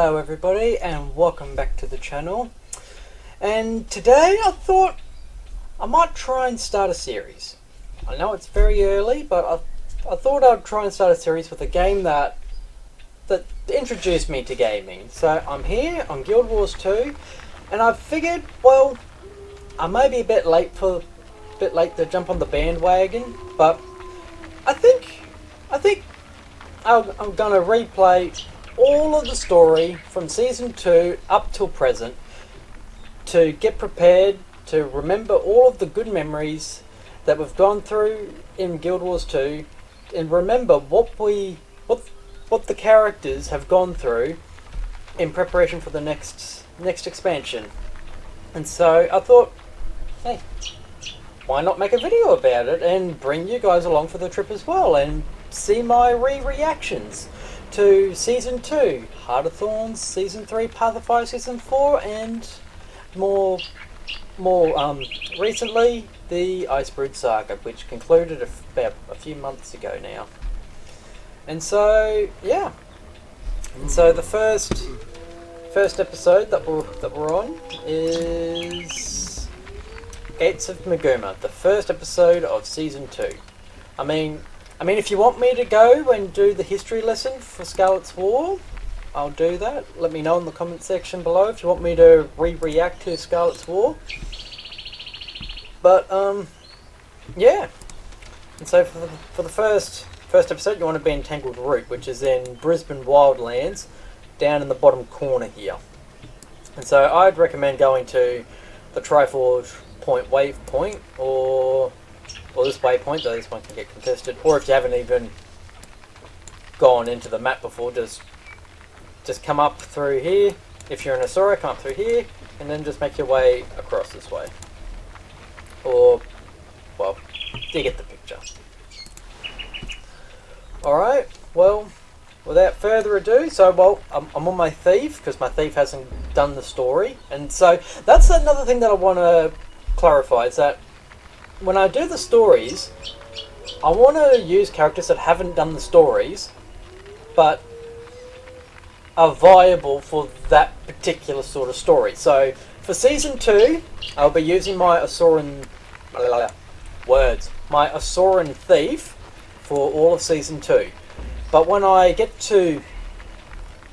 Hello everybody and welcome back to the channel. And today I thought I might try and start a series. I know it's very early, but I thought I'd try and start a series with a game that introduced me to gaming. So I'm here on Guild Wars 2 and I figured, well, I may be a bit late to jump on the bandwagon, but I think I'm gonna replay all of the story from Season 2 up till present to get prepared to remember all of the good memories that we've gone through in Guild Wars 2 and remember what the characters have gone through in preparation for the next expansion. And so I thought, hey, why not make a video about it and bring you guys along for the trip as well and see my reactions to Season 2, Heart of Thorns, Season 3, Path of Fire, Season 4, and more recently, the Icebrood Saga, which concluded about a few months ago now. And so, yeah. And so the first episode that we're on is Gates of Maguma, the first episode of Season 2. I mean, if you want me to go and do the history lesson for Scarlet's War, I'll do that. Let me know in the comment section below if you want me to react to Scarlet's War. But, yeah. And so for the first episode, you want to be in Tangled Root, which is in Brisbane Wildlands, down in the bottom corner here. And so I'd recommend going to the Triforge Point waypoint, or this waypoint, though this one can get contested, or if you haven't even gone into the map before, just come up through here. If you're in Asura, come up through here, and then just make your way across this way. Or, well, you get the picture. Alright, well, without further ado, I'm on my thief, because my thief hasn't done the story, and so that's another thing that I want to clarify, is that when I do the stories, I want to use characters that haven't done the stories, but are viable for that particular sort of story. So, for Season 2, I'll be using my Asuran thief for all of Season 2. But when I get to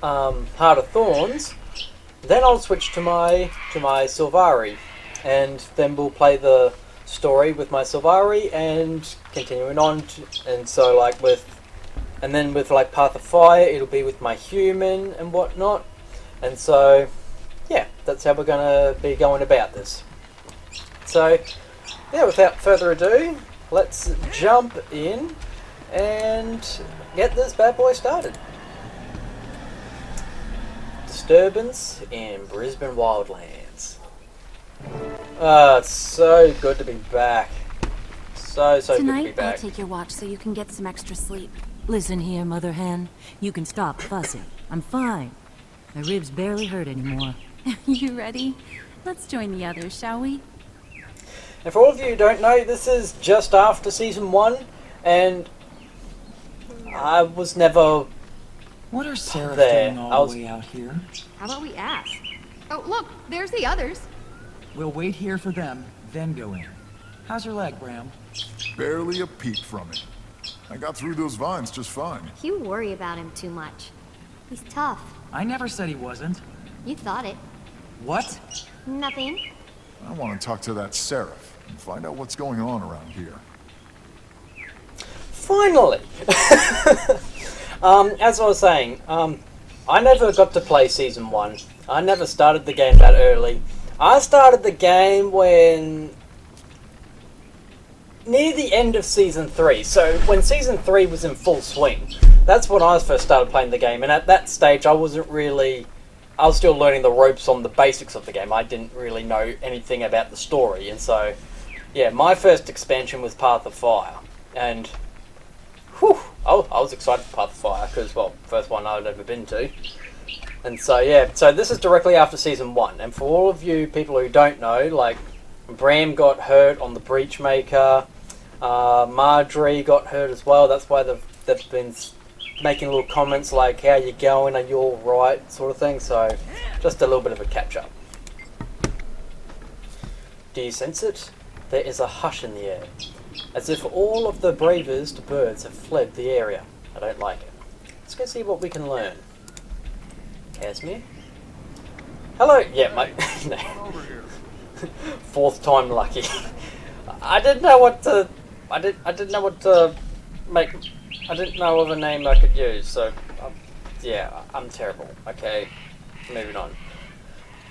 Heart of Thorns, then I'll switch to my Sylvari, and then we'll play the story with my Sylvari and continuing on and then with like Path of Fire, it'll be with my human and whatnot. And so yeah, that's how we're gonna be going about this. So yeah, without further ado, let's jump in and get this bad boy started. Disturbance in Brisbane Wildlands. It's so good to be back. So good to be Tonight, back. I'll take your watch so you can get some extra sleep. Listen here, Mother Hen. You can stop fussing. I'm fine. My ribs barely hurt anymore. You ready? Let's join the others, shall we? And for all of you who don't know, this is just after Season 1, and I was never What are Seraph there. doing all the way out here? How about we ask? Oh, look, there's the others. We'll wait here for them, then go in. How's your leg, Bram? Barely a peep from it. I got through those vines just fine. You worry about him too much. He's tough. I never said he wasn't. You thought it. What? Nothing. I want to talk to that Seraph and find out what's going on around here. finally. As I was saying, I never got to play Season 1. I never started the game that early. I started the game when near the end of Season 3. So when Season 3 was in full swing, that's when I first started playing the game. And at that stage, I was still learning the ropes on the basics of the game. I didn't really know anything about the story. And so, yeah, my first expansion was Path of Fire. And, whew, I was excited for Path of Fire because, well, first one I'd ever been to. And so, yeah, so this is directly after Season 1. And for all of you people who don't know, like, Bram got hurt on the Breachmaker, Marjorie got hurt as well. That's why they've been making little comments like, how you going, are you alright, sort of thing, so just a little bit of a catch-up. Do you sense it? There is a hush in the air, as if all of the bravest birds have fled the area. I don't like it. Let's go see what we can learn. Casimir? Hello? Yeah, mate. No. Fourth time lucky. I didn't know what to... I didn't know what to make... I didn't know of a name I could use, so... yeah, I'm terrible. Okay, moving on.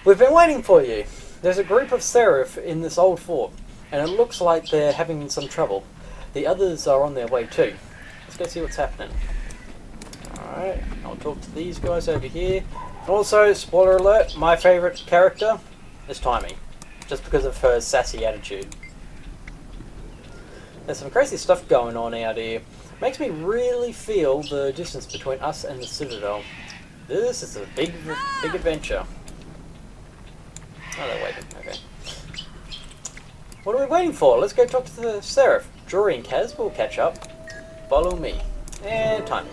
We've been waiting for you. There's a group of Seraph in this old fort, and it looks like they're having some trouble. The others are on their way too. Let's go see what's happening. Alright, I'll talk to these guys over here. Also, spoiler alert, my favourite character is Timmy, just because of her sassy attitude. There's some crazy stuff going on out here. Makes me really feel the distance between us and the Citadel. This is a big adventure. Oh, they're waiting. Okay. What are we waiting for? Let's go talk to the Seraph. Drury and Kaz will catch up. Follow me. And Timmy.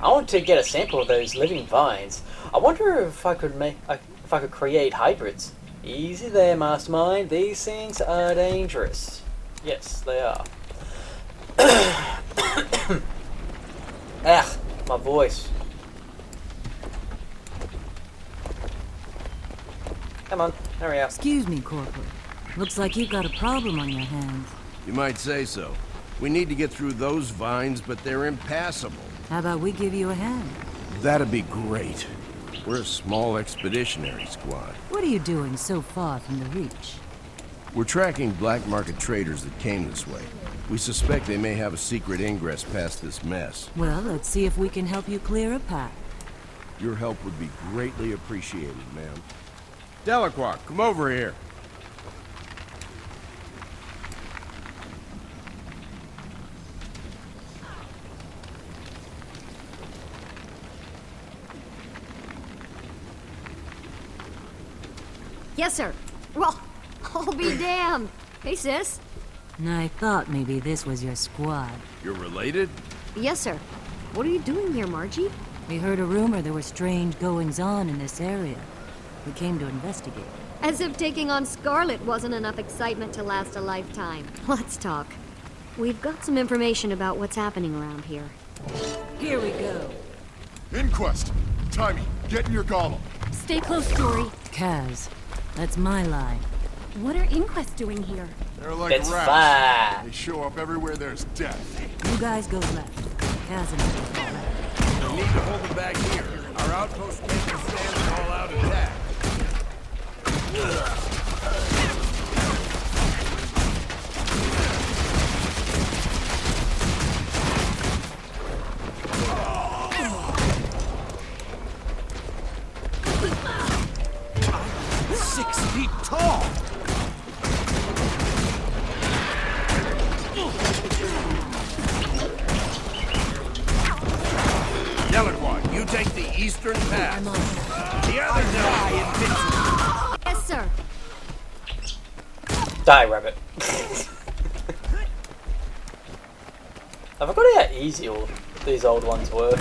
I want to get a sample of those living vines. I wonder if I could create hybrids. Easy there, Mastermind. These things are dangerous. Yes, they are. Ah, my voice. Come on, hurry up. Excuse me, Corporal. Looks like you've got a problem on your hands. You might say so. We need to get through those vines, but they're impassable. How about we give you a hand? That'd be great. We're a small expeditionary squad. What are you doing so far from the Reach? We're tracking black market traders that came this way. We suspect they may have a secret ingress past this mess. Well, let's see if we can help you clear a path. Your help would be greatly appreciated, ma'am. Delacroix, come over here. Yes, sir. Well, I'll be damned. Hey, sis. I thought maybe this was your squad. You're related? Yes, sir. What are you doing here, Margie? We heard a rumor there were strange goings-on in this area. We came to investigate. As if taking on Scarlet wasn't enough excitement to last a lifetime. Let's talk. We've got some information about what's happening around here. Here we go. Inquest! Timmy, get in your golem. Stay close, Dory. Kaz, that's my line. What are Inquest doing here? They're like That's rats. fine. They show up everywhere there's death. You guys go left. Kaz and I go right. We need to hold them back here. Our outpost can't withstand an all-out attack. Delacroix, you take the eastern path. The other die. Yes, sir. Die, rabbit. I forgot how easy all these old ones were.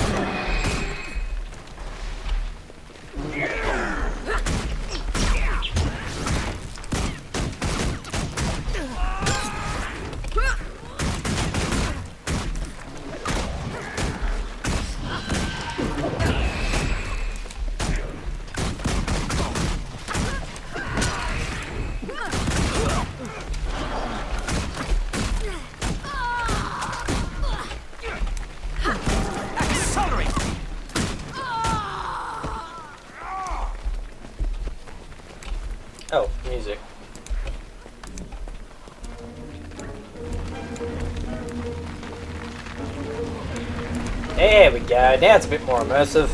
Oh, music. There we go. Now it's a bit more immersive.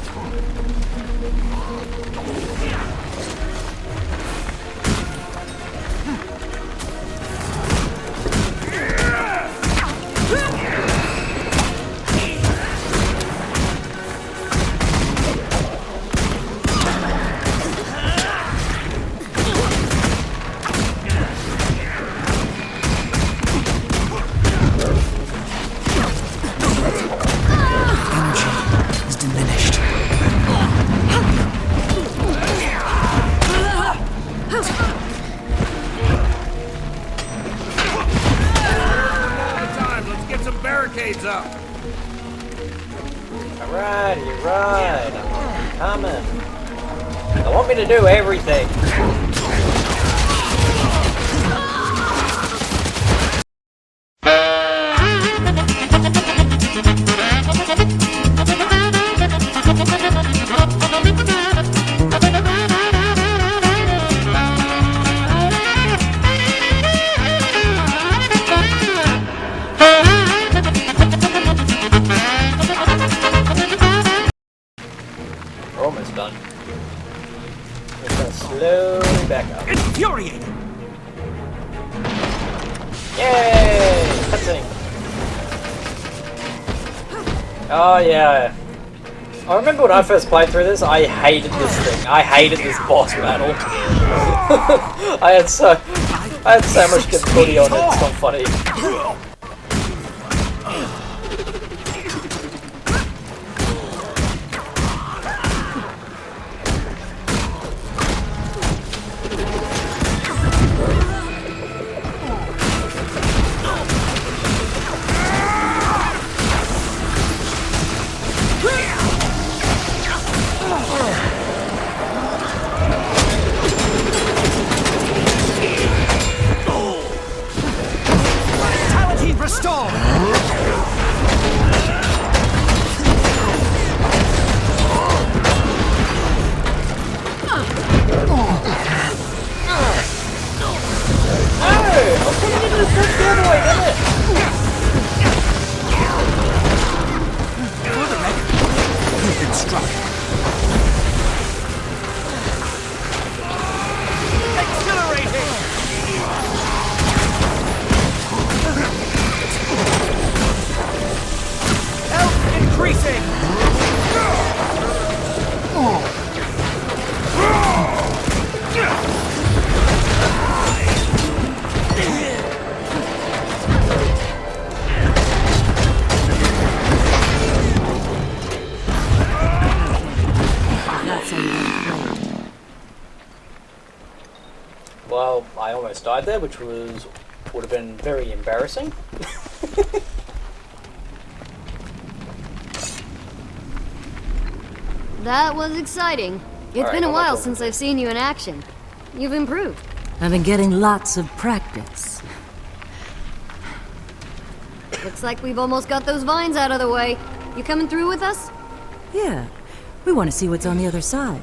barricades up. Alright, you're right. I'm coming. I want me to do everything. We're almost done. Just gonna slowly back up. Infuriating! Yay! Cutscene. Oh yeah. I remember when I first played through this, I hated this thing. I hated this boss battle. I had so much difficulty on it, it's not funny. Vitality restored! Oh! I'm coming into the first the other way, damn it! For the record, you've been struck. Accelerating! Health increasing! That's how you want to play. Well, I almost died there, which would have been very embarrassing. That was exciting. It's Alright, been a I'm not while talking since to you. I've seen you in action. You've improved. I've been getting lots of practice. Looks like we've almost got those vines out of the way. You coming through with us? Yeah, we want to see what's on the other side.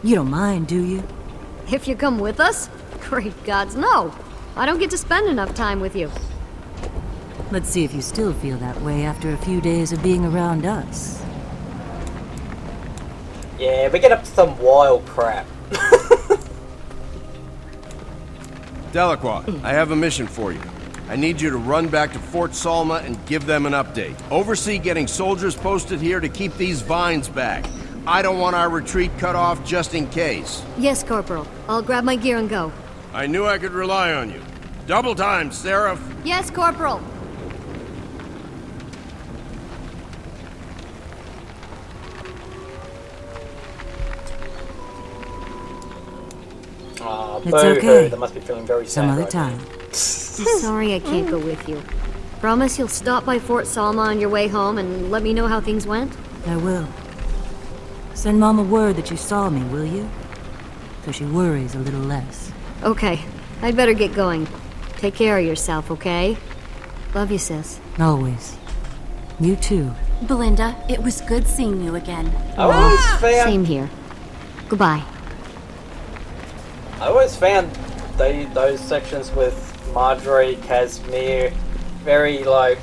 You don't mind, do you? If you come with us? Great gods, no. I don't get to spend enough time with you. Let's see if you still feel that way after a few days of being around us. Yeah, we get up to some wild crap. Delacroix, I have a mission for you. I need you to run back to Fort Salma and give them an update. Oversee getting soldiers posted here to keep these vines back. I don't want our retreat cut off just in case. Yes, Corporal. I'll grab my gear and go. I knew I could rely on you. Double time, Seraph. Yes, Corporal. Aw, It's boo-hoo. okay. They must be feeling very sad Some other right now. time. I'm sorry I can't go with you. Promise you'll stop by Fort Salma on your way home and let me know how things went? I will. Send Mama word that you saw me, will you? So she worries a little less. Okay. I'd better get going. Take care of yourself, okay? Love you, sis. Always. You too. Belinda, it was good seeing you again. I always found Same here. Goodbye. those sections with Marjorie, Casimir, very like,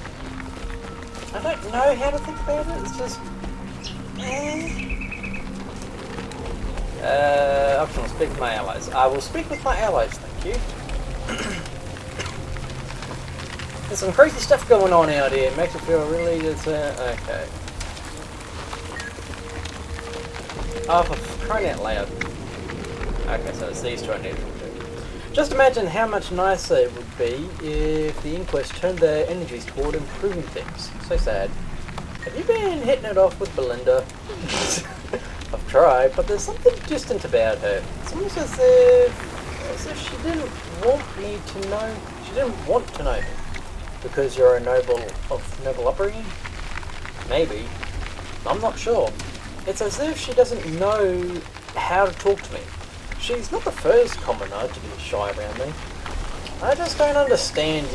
I don't know how to think about it. It's just, optional. Speak with my allies. I will speak with my allies. Thank you. There's some crazy stuff going on out here. It makes me feel really okay. Oh, for crying out loud. Okay, so it's these two I need to do. Just imagine how much nicer it would be if the Inquest turned their energies toward improving things. So sad. Have you been hitting it off with Belinda? I've tried, but there's something distant about her. It's almost as if she didn't want me to know. She didn't want to know me. Because you're a noble upbringing? Maybe. I'm not sure. It's as if she doesn't know how to talk to me. She's not the first commoner to be shy around me. I just don't understand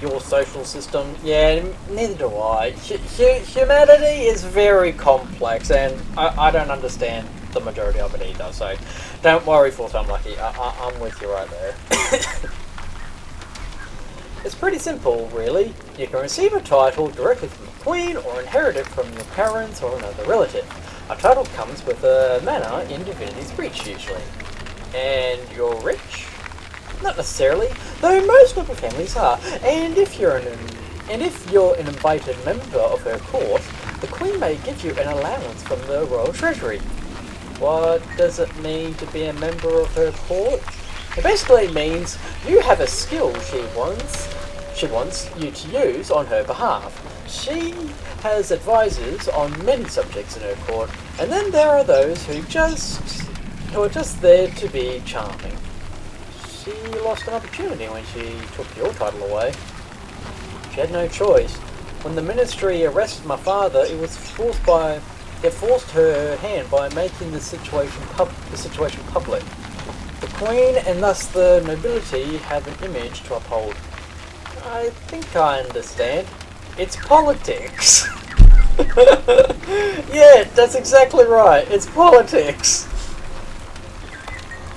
your social system. Yeah, neither do I. Humanity is very complex, and I don't understand the majority of it either, so don't worry, Fourth Unlucky. I'm with you right there. It's pretty simple, really. You can receive a title directly from the Queen or inherit it from your parents or another relative. A title comes with a manor in Divinity's Breach, usually. And you're rich? Not necessarily, though most noble families are. And if you're an invited member of her court, the Queen may give you an allowance from the Royal Treasury. What does it mean to be a member of her court? It basically means you have a skill she wants you to use on her behalf. She has advisors on many subjects in her court, and then there are those who are just there to be charming. She lost an opportunity when she took your title away. She had no choice. When the ministry arrested my father, it forced her hand by making the situation public. The Queen and thus the nobility have an image to uphold. I think I understand. It's politics. Yeah, that's exactly right. It's politics.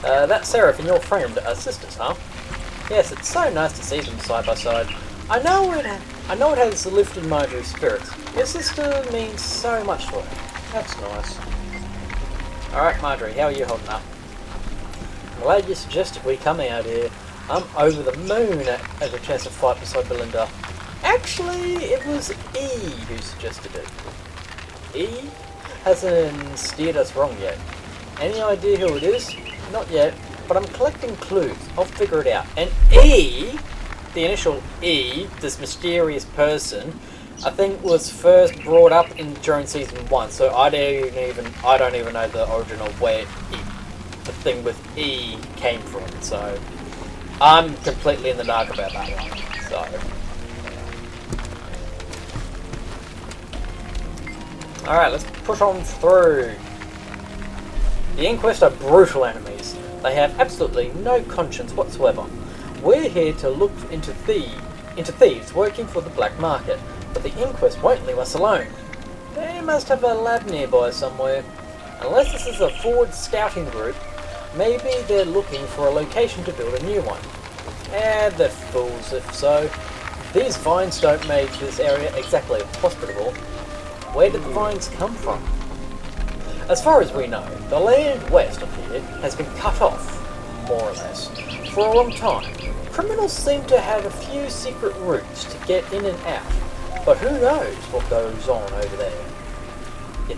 That's Seraph and your friend are sisters, huh? Yes, it's so nice to see them side by side. I know it has lifted Marjorie's spirits. Your sister means so much to her. That's nice. Alright, Marjorie, how are you holding up? I'm glad you suggested we come out here. I'm over the moon at a chance to fight beside Belinda. Actually, it was E who suggested it. E hasn't steered us wrong yet. Any idea who it is? Not yet, but I'm collecting clues. I'll figure it out. And E, the initial E, this mysterious person, I think was first brought up during season 1. So I don't even know the origin of where the thing with E came from. So I'm completely in the dark about that one. So. Alright, let's push on through. The Inquest are brutal enemies. They have absolutely no conscience whatsoever. We're here to look into thieves working for the black market, but the Inquest won't leave us alone. They must have a lab nearby somewhere. Unless this is a forward scouting group, maybe they're looking for a location to build a new one. They're fools if so. These vines don't make this area exactly hospitable. Where did the vines come from? As far as we know, the land west of here has been cut off, more or less, for a long time. Criminals seem to have a few secret routes to get in and out, but who knows what goes on over there? You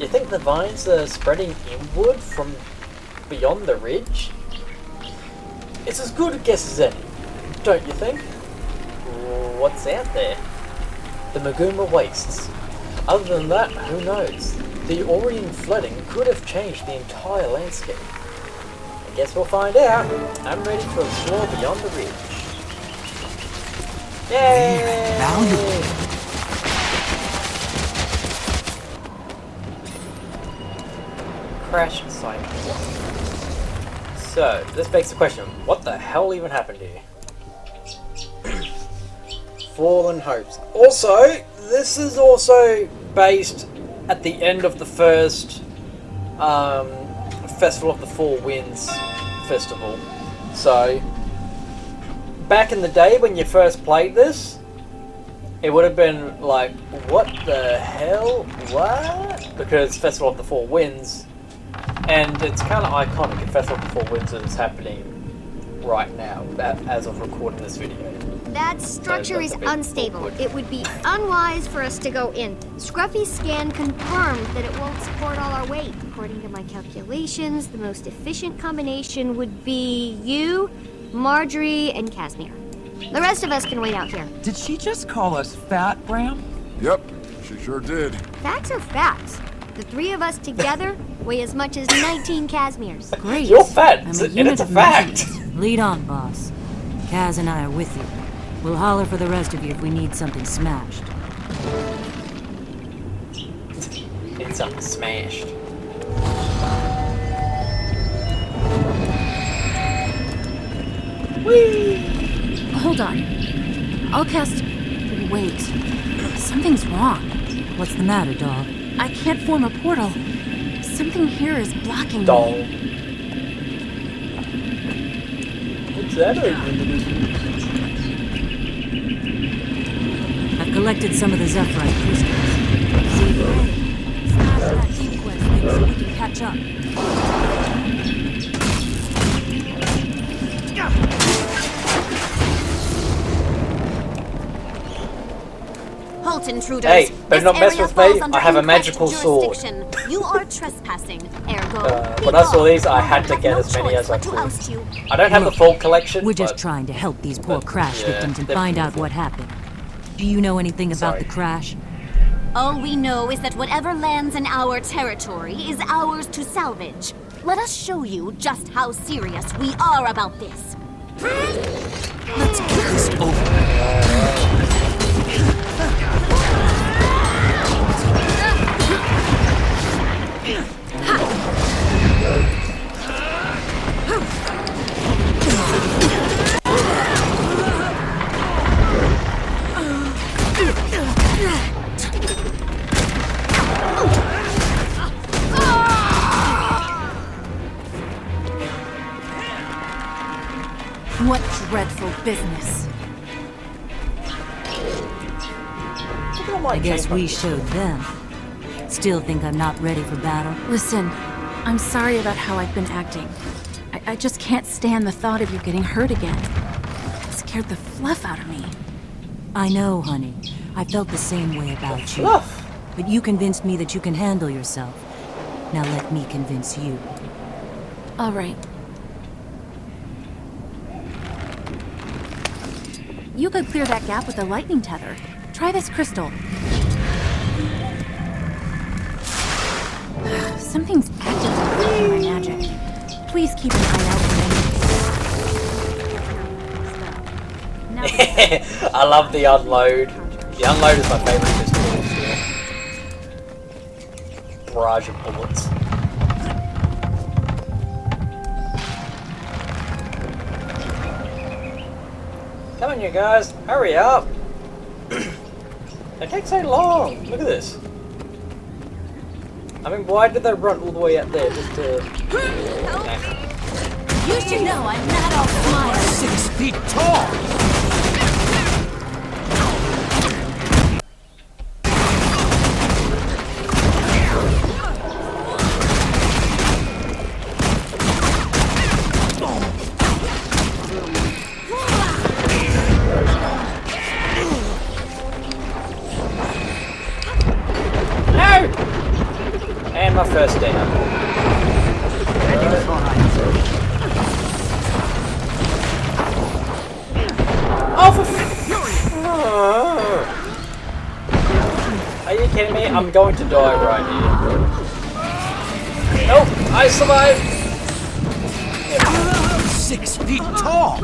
think the vines are spreading inward from beyond the ridge? It's as good a guess as any, don't you think? What's out there? The Maguma Wastes. Other than that, who knows? The Orion flooding could have changed the entire landscape. I guess we'll find out. I'm ready to explore beyond the ridge. Yay! Valuable. Crash site. So, this begs the question, what the hell even happened here? Fallen Hopes. Also, this is also based at the end of the first Festival of the Four Winds festival. So, back in the day when you first played this, it would have been like, what the hell? What? Because Festival of the Four Winds, and it's kind of iconic if Festival of the Four Winds is happening right now, as of recording this video. That structure is unstable. Awkward. It would be unwise for us to go in. Scruffy's scan confirmed that it won't support all our weight. According to my calculations, the most efficient combination would be you, Marjorie, and Casimir. The rest of us can wait out here. Did she just call us fat, Bram? Yep, she sure did. Facts are facts. The three of us together weigh as much as 19 Casimirs. Great. You're fat, I'm and a unit it's a of fact. measurement. Lead on, boss. Kaz and I are with you. We'll holler for the rest of you if we need something smashed. Need something smashed. Whee! Hold on. I'll cast... Wait. Something's wrong. What's the matter, dog? I can't form a portal. Something here is blocking Doll. me. What's that over? I've collected some of the Zephyrite crystals. See, Ray, smash that inquest thing so we can catch up. Halt, intruders. Hey, better This not mess area with falls me. under I have a Inquest magical sword. jurisdiction. You are trespassing. Ergo, When I saw these, I I had to have get no as many choice as I but to could. oust you. I don't have the full collection. We're just but trying to help these poor but, crash yeah, victims and they're find out beautiful. what happened. Do you know anything about Sorry. the crash? All we know is that whatever lands in our territory is ours to salvage. Let us show you just how serious we are about this. Let's get this over. What dreadful business. I guess we showed them. Still think I'm not ready for battle? Listen, I'm sorry about how I've been acting. I just can't stand the thought of you getting hurt again. It scared the fluff out of me. I know, honey. I felt the same way about you. Fluff. But you convinced me that you can handle yourself. Now let me convince you. All right. You could clear that gap with a lightning tether. Try this crystal. Something's activating my magic. Please keep an eye out for any. I love the unload. The unload is my favorite pistol. Barrage of bullets. Come on, you guys, hurry up! They take so long. Look at this. I mean, why did they run all the way out there just to? Nah. You should know I'm not all smile. 6 feet tall! No! And my first down. Oh, for Are you kidding me? I'm going to die right here. Nope, I survived. 6 feet tall!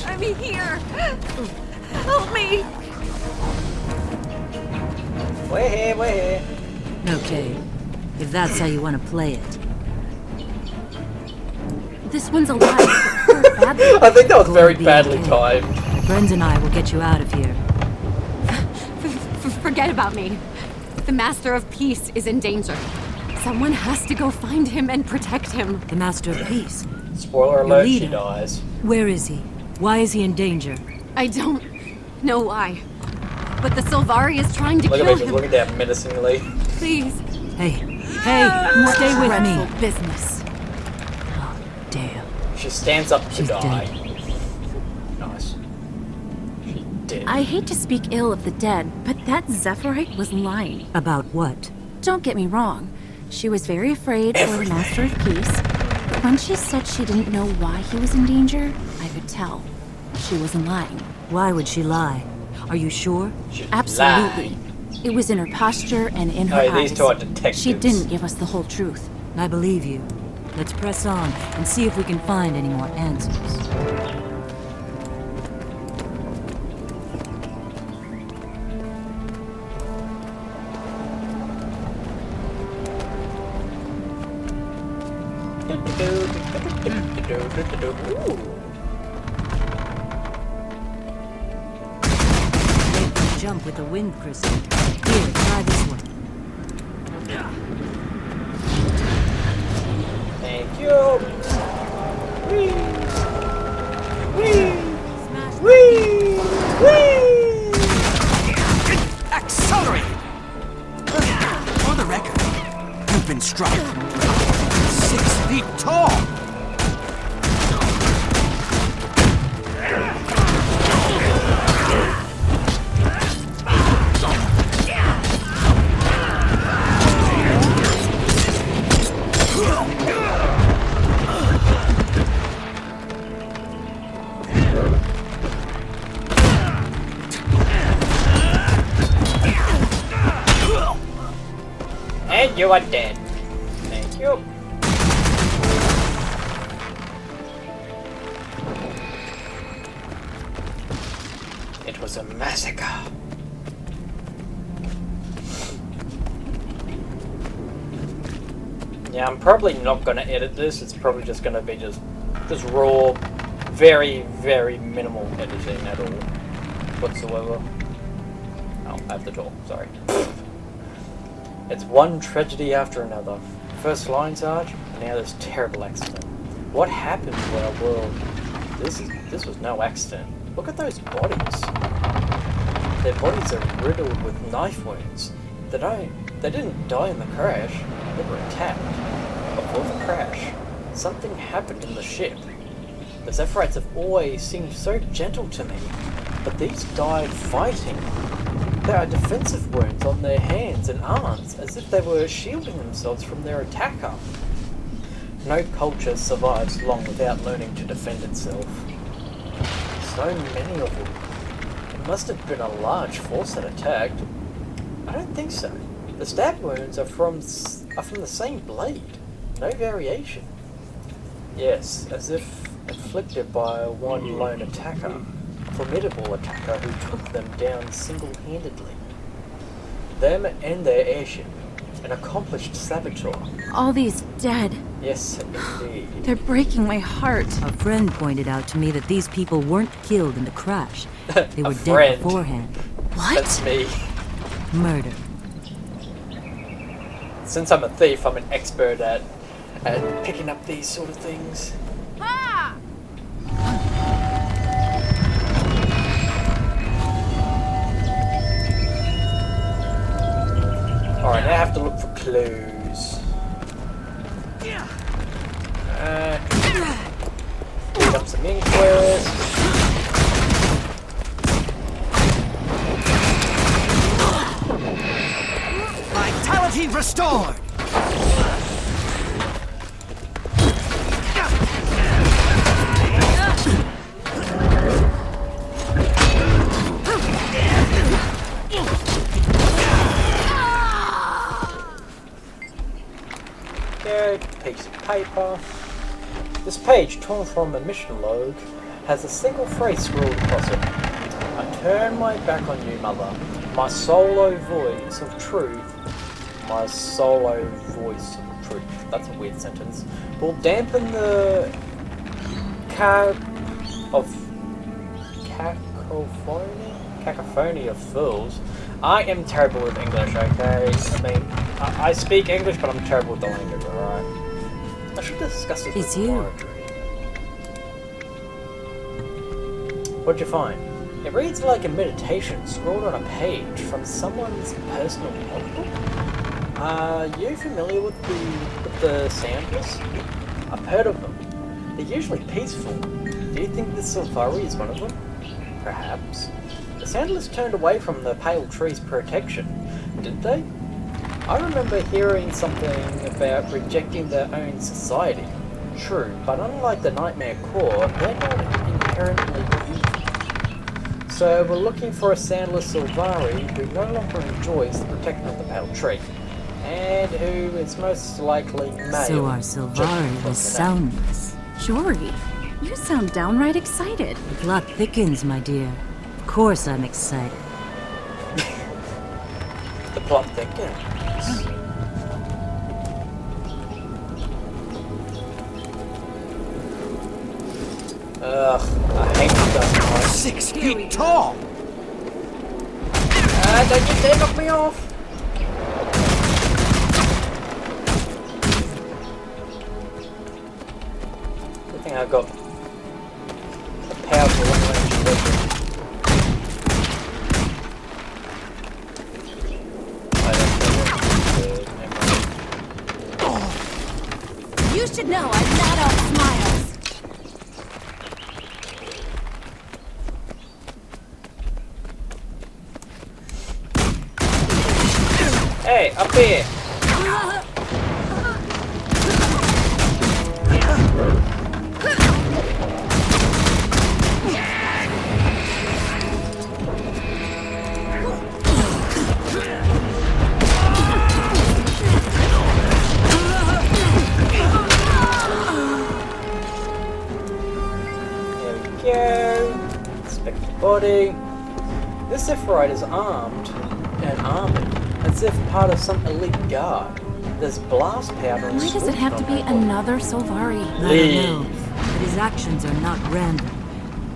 I'm here. Help me. We're here, we're here. Okay, if that's how you want to play it. This one's alive, but hurt badly. I think that was very Be badly okay. timed. My friends and I will get you out of here. Forget about me. The Master of Peace is in danger. Someone has to go find him and protect him. The Master of Peace. Spoiler Your alert, she leader. dies. Where is he? Why is he in danger? I don't know why. But the Sylvari is trying to Look at kill me just him. looking down menacingly. Please. Hey, stay with Dreadful me. business. Damn. She stands up to She's die. dead. Nice. She did. I hate to speak ill of the dead, but that Zephyrite was lying. About what? Don't get me wrong. She was very afraid for the Master of Peace. But when she said she didn't know why he was in danger, I could tell. She wasn't lying. Why would she lie? Are you sure? She Absolutely. lied. It was in her posture and in her No, eyes. these two are detectives. She didn't give us the whole truth. I believe you. Let's press on and see if we can find any more answers. Ooh. Make them jump with the wind, Crystal. Here, try this one. Thank you. Whee! Whee! Whee! Whee! Accelerate! For the record, you've been struck. 6 feet tall! And you are dead. Thank you. It was a massacre. Yeah, I'm probably not going to edit this. It's probably just going to be just raw, very, very minimal editing at all whatsoever. Oh, I have to talk. Sorry. It's one tragedy after another. First flying Sarge, and now this terrible accident. What happened to our world? This was no accident. Look at those bodies. Their bodies are riddled with knife wounds. They didn't die in the crash. They were attacked. Before the crash, something happened in the ship. The Zephyrites have always seemed so gentle to me, but these died fighting. There are defensive wounds on their hands and arms, as if they were shielding themselves from their attacker. No culture survives long without learning to defend itself. So many of them. It must have been a large force that attacked. I don't think so. The stab wounds are from the same blade. No variation. Yes, as if inflicted by one lone attacker. Formidable attacker who took them down single-handedly. Them and their airship. An accomplished saboteur. All these dead. Yes, indeed. They're breaking my heart. A friend pointed out to me that these people weren't killed in the crash. They were dead friend. beforehand. What? That's me. Murder. Since I'm a thief, I'm an expert at picking up these sort of things. Alright, now I have to look for clues. Pick up some inquest. Vitality restored! Piece of paper. This page, torn from a mission log, has a single phrase scrawled across it. I turn my back on you, mother. My solo voice of truth. My solo voice of truth. That's a weird sentence. Will dampen the cacophony of fools. I am terrible with English, okay? I mean, I speak English, but I'm terrible with the language, alright? I should discuss this It's with you. Marjorie. What'd you find? It reads like a meditation scrawled on a page from someone's personal notebook. Are you familiar with the Sandless? I've heard of them. They're usually peaceful. Do you think this Safari is one of them? Perhaps. The Sandless turned away from the Pale Tree's protection, didn't they? I remember hearing something about rejecting their own society. True, but unlike the Nightmare Corps, they're not inherently evil. So we're looking for a soundless Silvari who no longer enjoys the protection of the Pale Tree, and who is most likely male. So our judging Silvari from is the name. soundless. Jory, you sound downright excited. The plot thickens, my dear. Of course I'm excited. The plot thickens. Ugh, I hate stuff. 6 feet tall! Don't you dare knock me off! Good thing I got a powerful long-range weapon. I don't think that's good memory. You should know I'm not all smiles. Hey, up here! There we go. Inspect the body. This Zephyrite is armed and armored, as if part of some elite guard. There's blast powder and Why does it have to be another Solvari? I don't know, but his actions are not random.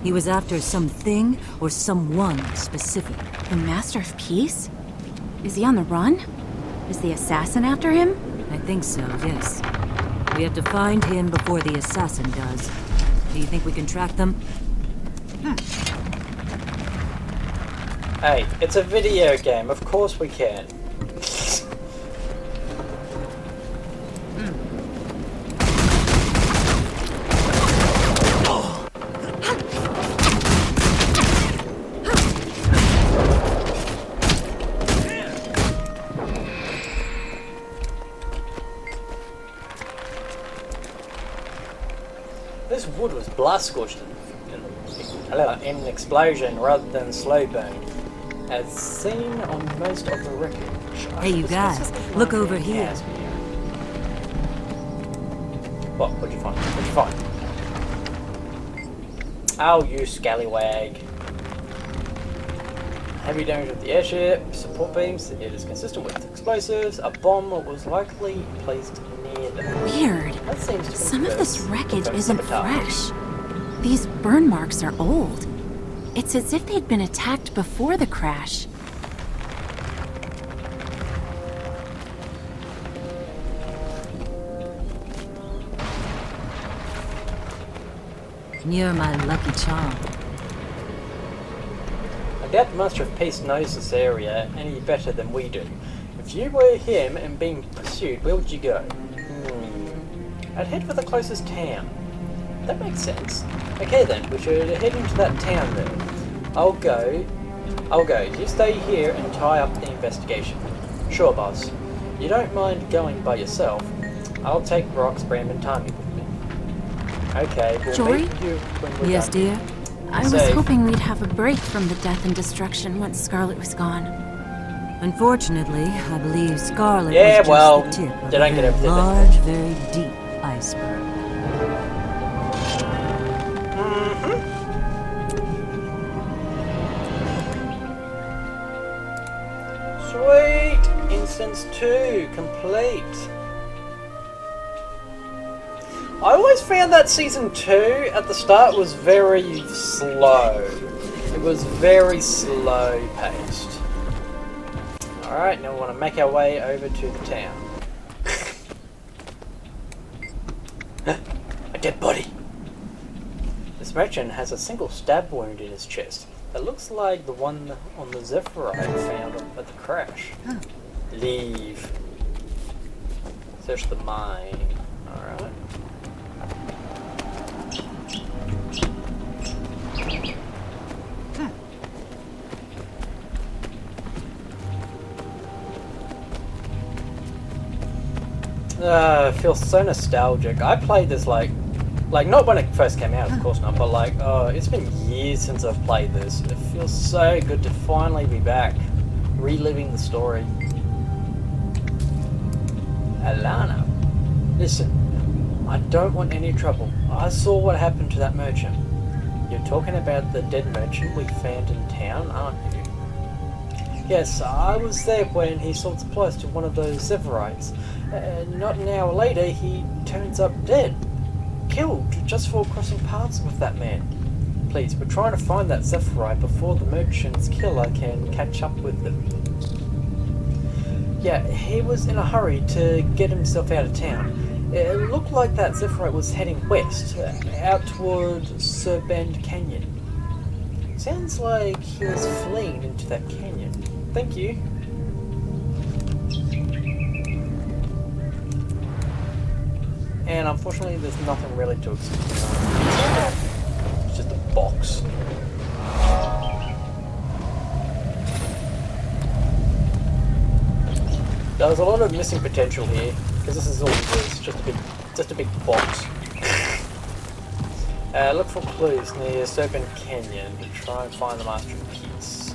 He was after something or someone specific. The Master of Peace? Is he on the run? Is the assassin after him? I think so, yes. We have to find him before the assassin does. Do you think we can track them? Hey, it's a video game, of course we can. This wood was blast scorched in an explosion rather than slow burn, as seen on most of the wreckage. Hey, you guys, look over here. What? What'd you find? What'd you find? Oh, you scallywag. Heavy damage of the airship, support beams, it is consistent with explosives. A bomb was likely placed near them. Weird. That seems to Some of this wreckage confirm isn't sabotage. fresh. These burn marks are old. It's as if they'd been attacked before the crash. You're my lucky charm. I doubt the Master of Peace knows this area any better than we do. If you were him and being pursued, where would you go? I'd head for the closest town. That makes sense. Okay then, we should head into that town then. I'll go. You stay here and tie up the investigation. Sure, boss. You don't mind going by yourself. I'll take Rox, Bram, and Tommy with me. Okay, we'll Jory? meet you when we're Yes, done. dear? I was Safe. hoping we'd have a break from the death and destruction once Scarlet was gone. Unfortunately, I believe Scarlet Yeah, was just well, the tip of they a don't get very everything. large, very deep iceberg. Sweet! Instance 2 complete. I always found that season 2 at the start was very slow. It was very slow paced. Alright, now we want to make our way over to the town. A dead body! This merchant has a single stab wound in his chest that looks like the one on the Zephyrite found at the crash. Leave. Search the mine. Alright. I feel so nostalgic. I played this like Like, not when it first came out, of course not, but like, oh, it's been years since I've played this. It feels so good to finally be back, reliving the story. Alana, listen, I don't want any trouble. I saw what happened to that merchant. You're talking about the dead merchant we found in town, aren't you? Yes, I was there when he sold supplies to one of those Zephyrite. Not an hour later, he turns up dead. Killed just for crossing paths with that man. Please, we're trying to find that Zephyrite before the merchant's killer can catch up with them. Yeah, he was in a hurry to get himself out of town. It looked like that Zephyrite was heading west, out toward Serpent Canyon. Sounds like he was fleeing into that canyon. Thank you. And unfortunately, there's nothing really to explain. It's just a box. There's a lot of missing potential here, because this is all it is, just a big box. Look for clues near Serpent Canyon to try and find the Master of Peace.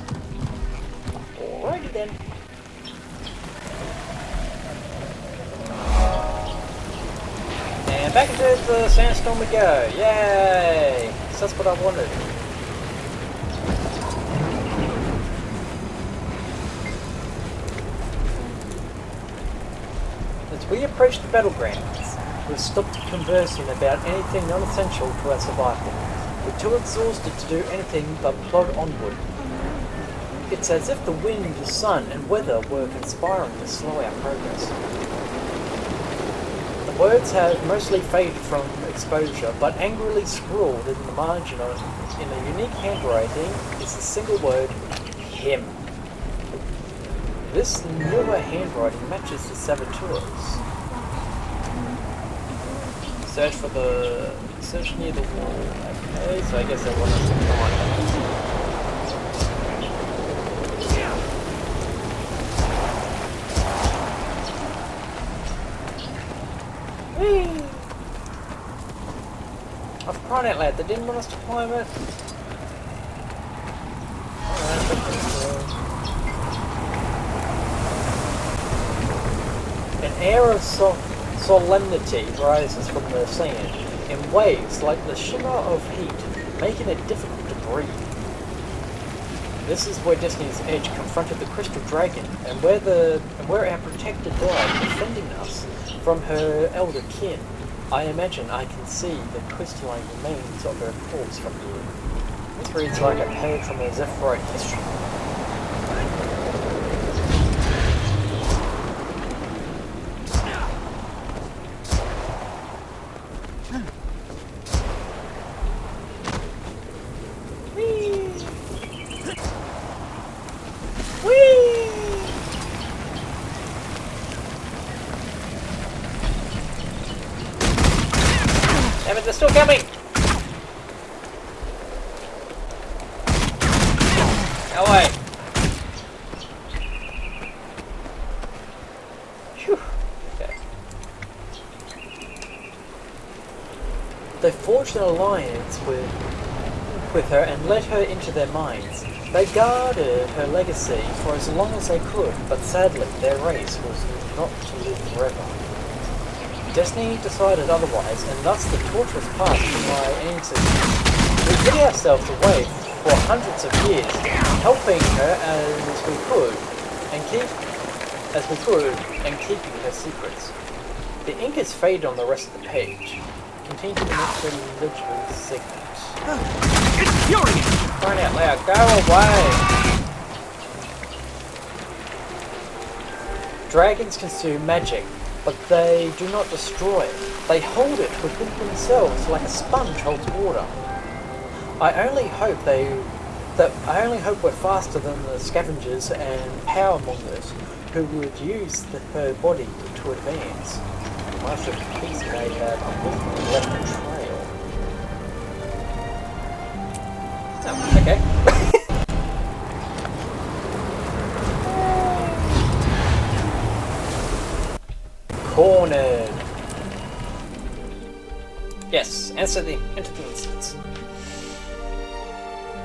Alrighty then. And back into the sandstorm we go. Yay! So that's what I wanted. As we approach the battlegrounds, we've stopped conversing about anything non-essential to our survival. We're too exhausted to do anything but plod onward. It's as if the wind, the sun, and weather were conspiring to slow our progress. The words have mostly faded from exposure, but angrily scrawled in the margin in a unique handwriting is the single word, him. This newer handwriting matches the saboteur's. Search near the wall. Okay, so I guess I want us to find it. Whee! I've cried out loud, they didn't want us to climb it. An air of solemnity rises from the sand in waves like the shimmer of heat, making it difficult to breathe. This is where Destiny's Edge confronted the crystal dragon, and where our protector died, defending us from her elder kin. I imagine I can see the crystalline remains of her corpse from here. This reads like a page from a Zephyrite history. Damn it, they're still coming! No way! Phew. Okay. They forged an alliance with her and led her into their minds. They guarded her legacy for as long as they could, but sadly their race was not to live forever. Destiny decided otherwise, and thus the torturous past of my ancestors. We hid ourselves away for hundreds of years, helping her as we could, and keeping her secrets. The ink is faded on the rest of the page. Continue to the next illegible segment. Infuriating! Crying out loud, go away! Dragons consume magic, but they do not destroy it. They hold it within themselves like a sponge holds water. I only hope we're faster than the scavengers and power mongers who would use her body to advance. Master of Peace may have unwittingly left a trail. Oh, okay. Cornered. Yes, enter the instance.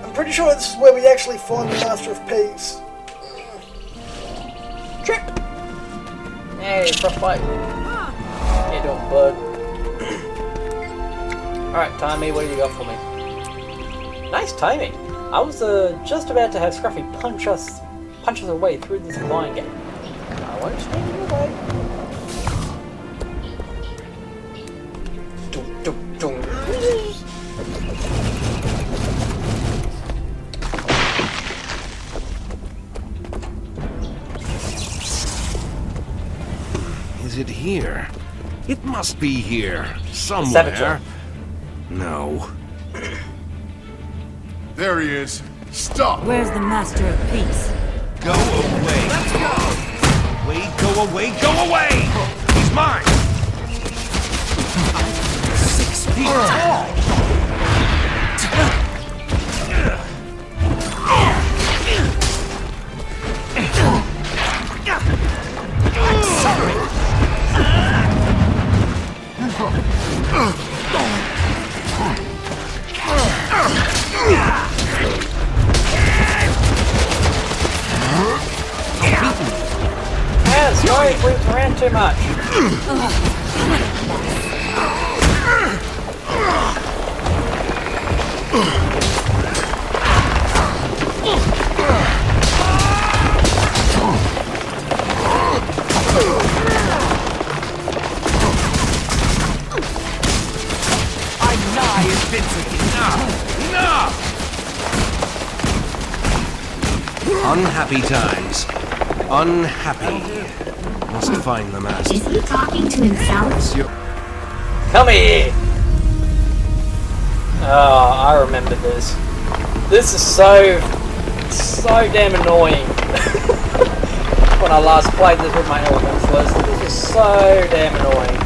I'm pretty sure this is where we actually find the Master of Peace. Trip! Hey, frostbite. How you doing, bud? Alright, Tommy, what do you got for me? Nice timing. I was just about to have Scruffy punch us away through this vine gate. I won't stand in your way. Dum, dum, dum. Is it here? It must be here. Somewhere. Saboteur. No. There he is. Stop! Where's the Master of Peace? Go away. Let's go! Wait, go away, go away! He's mine! 6 feet tall! I'm sorry! Yeah, sorry, we ran too much. I'm nigh invincible. Enough! Unhappy times. Unhappy. Must find the master. Is he talking to himself? Come here! Oh, I remember this. This is so damn annoying. When I last played this with my elements list, this is so damn annoying.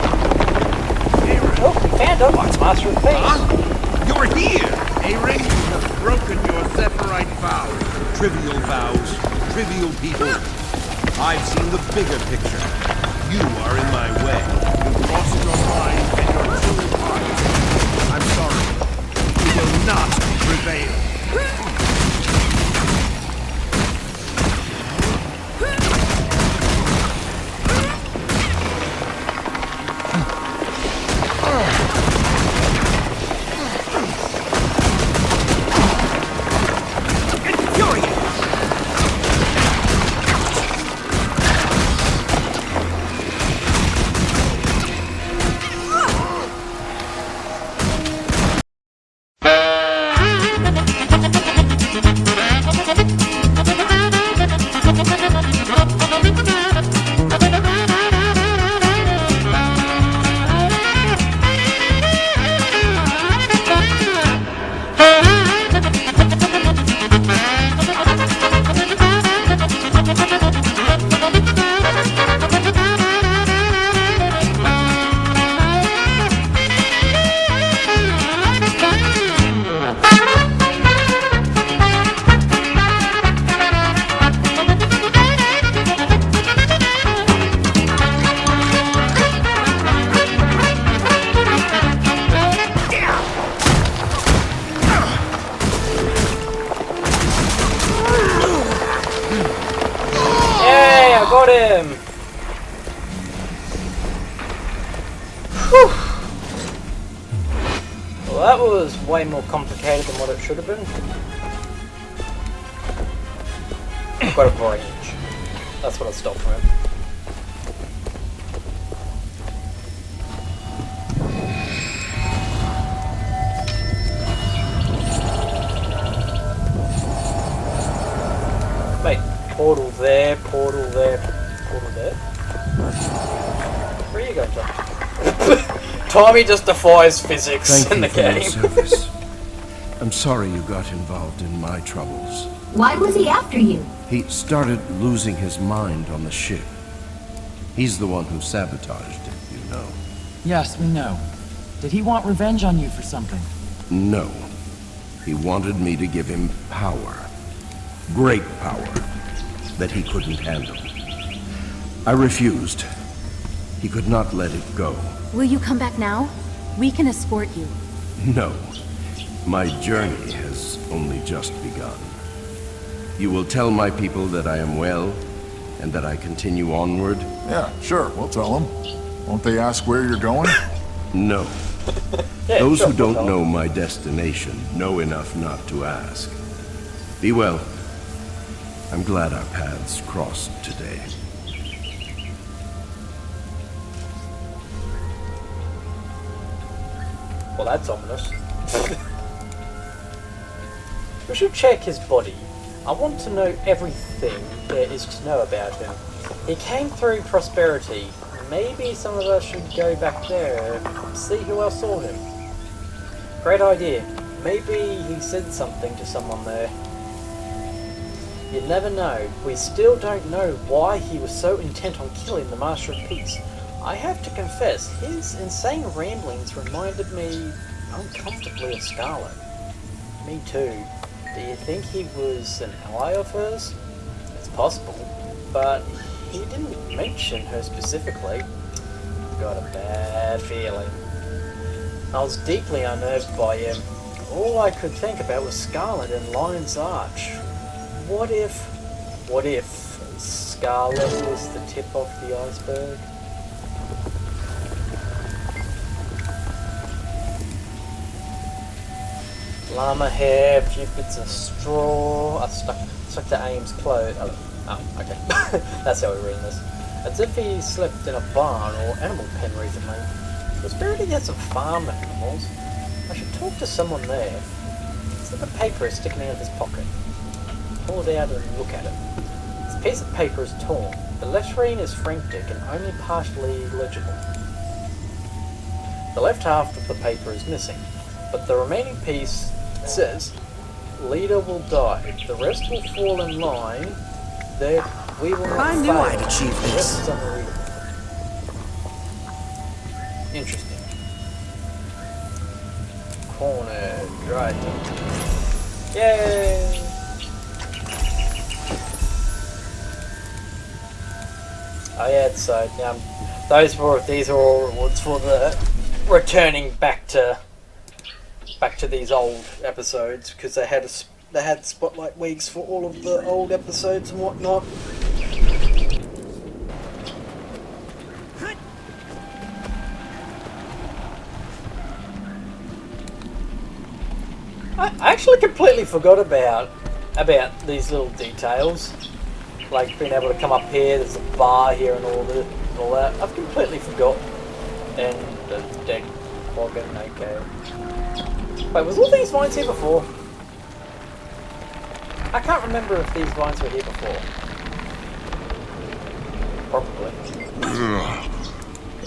Oh, we found him. It's Master of Peace. You're here! A-Ring, you have broken your Zephyrite vows. Trivial vows. Trivial people. I've seen the bigger picture. You are in my way. You've lost your mind and your true heart. I'm sorry. You will not prevail. Got him! Whew. Well, that was way more complicated than what it should have been. I've got a range. That's what I stopped from him. Wait, portal there, portal there, portal there. Where are you going, Tom? Tommy just defies physics in the game. Service. I'm sorry you got involved in my troubles. Why was he after you? He started losing his mind on the ship. He's the one who sabotaged it, you know. Yes, we know. Did he want revenge on you for something? No. He wanted me to give him power. Great power. That he couldn't handle. I refused. He could not let it go. Will you come back now? We can escort you. No. My journey has only just begun. You will tell my people that I am well, and that I continue onward? Yeah, sure, we'll tell them. Won't they ask where you're going? No. Yeah, Those sure, who don't we'll tell know my destination know enough not to ask. Be well. I'm glad our paths crossed today. Well, that's ominous. We should check his body. I want to know everything there is to know about him. He came through Prosperity. Maybe some of us should go back there and see who else saw him. Great idea. Maybe he said something to someone there. You never know. We still don't know why he was so intent on killing the Master of Peace. I have to confess, his insane ramblings reminded me uncomfortably of Scarlet. Me too. Do you think he was an ally of hers? It's possible, but he didn't mention her specifically. Got a bad feeling. I was deeply unnerved by him. All I could think about was Scarlet and Lion's Arch. What if Scarlet was the tip of the iceberg? Llama hair, a few bits of straw. I stuck to Aim's clothes. Oh, okay. That's how we're reading this. As if he slept in a barn or animal pen recently. Prosperity has some farm animals. I should talk to someone there. A slip of paper is sticking out of his pocket. Pull it out and look at it. This piece of paper is torn. The lettering is frantic and only partially legible. The left half of the paper is missing, but the remaining piece says, "Leader will die. The rest will fall in line. There, we will not I knew fail. I'd achieve The rest this. is unreadable." Interesting. Corner, right. Yay! Oh yeah, so these are all rewards for the returning back to these old episodes, because they had spotlight weeks for all of the old episodes and whatnot. I actually completely forgot about these little details, like being able to come up here. There's a bar here and all that. I've completely forgotten. And the dead organ, okay. Wait, was all these vines here before? I can't remember if these vines were here before. Probably.